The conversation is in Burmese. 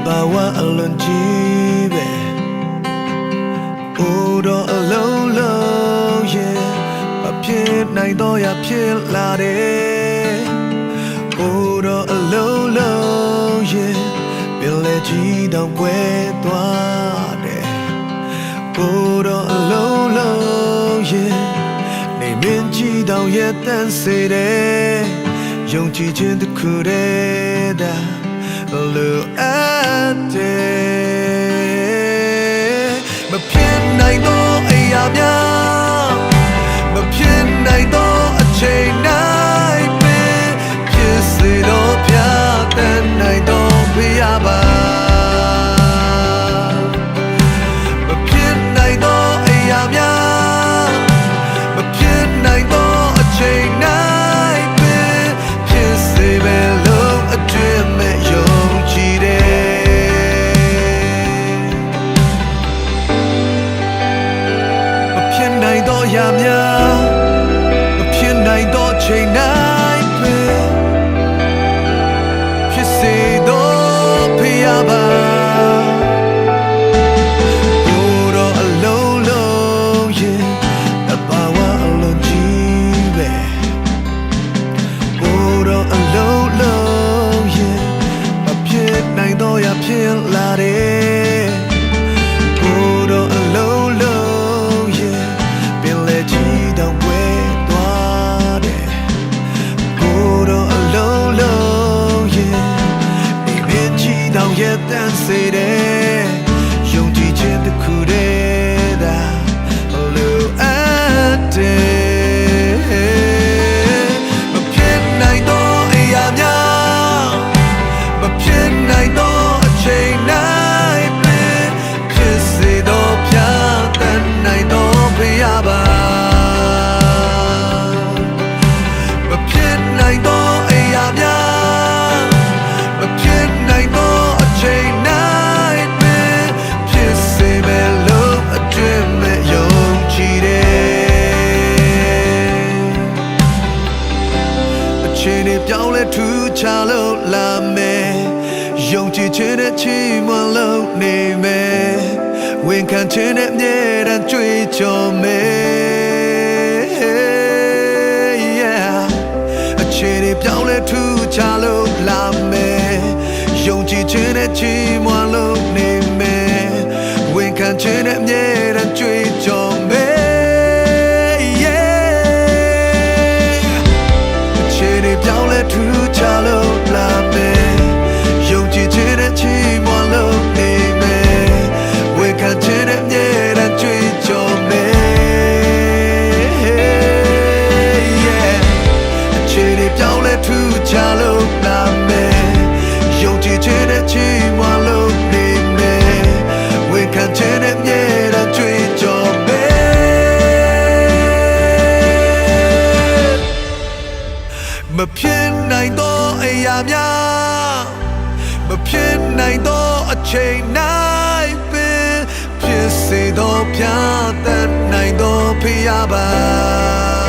bawa alun jibe Udo alolo yeah Ba phiet nai to ya phiet la de Udo alolo yeah Pin le ji dong pwe twa de Udo alolo yeah Nei min ji dong ye tan se de Yong ji chin tu khu de da Look at it Mà phiền này đó ai à nhá Mà phiền này đó ở trên này bên Phiền gì đó phía tên này đó phía bà Mà phiền này đó ai à nhá Mà phiền này đó ở trên này bên Phiền gì bên lúc ở trên mẹ ya mya phiền này đóချိန်nàyပဲဖြစ်စေတော့ဖျားပါကိုတော့အလုံးလုံးရဲ့တဘာဝအလုံးကြီးပဲကိုတော့အလုံးလုံးရဲ့မဖြစ်နိုင်တော့ရဖြစ်လာတယ်ကိုတော့အလုံးလုံးရဲ့တန်စေတဲ့ယုံကြည်ခြင်းတစ်ခုတည်းသာလိုအပ်တယ်မဖြစ်နိုင်တော့အရာများမဖြစ်နိုင်တော့အချိန်တိုင်းပဲဖြစ်စေတော့ပြတတ်နိုင်တော့ဖျားပါမဖြစ်နိုင်တော့အရာများမဖြစ်နိုင်တော့ပြောင်းလဲထူးခြားလို့လာမယ်ယုံကြည်ခြင်းနဲ့ချီးမွမ်းလို့နေမယ်ဝန်ခံခြင်းနဲ့အမြဲတမ်းကြွေးကြော်မယ်အခြေအနေပြောင်းလဲထူးခြားလို့လာမယ်ယုံကြည်ခြင်းနဲ့ချီးမွမ်းလို့နေမယ်ဝန်ခံခြင်းနဲ့အမြဲတမ်းကြွေးကြော်မယ်ပြောင်းလဲထူးခြားလို့လာမယ်ယုံကြည်ခြင်းနဲ့ချီးမွမ်းလို့နေမယ်ဝန်ခံခြင်းနဲ့မြဲတမ်းကြွေးကြော်မယ်အခြေအနေပြောင်းလဲထူးခြားလို့လာမယ်ယုံကြည်ခြင်းနဲ့ချီးမွမ်းလို့နေမယ်ဝန်ခံခြင်းနဲ့မြဲတမ်းကြွေးကြော်မဖြစ်နိုင်တော့အရာများမဖြစ်နိုင်တော့အချိန်တိုင်းပဲဖြစ်စေတော့ပြတတ်နိုင်တော့ဖျားပါ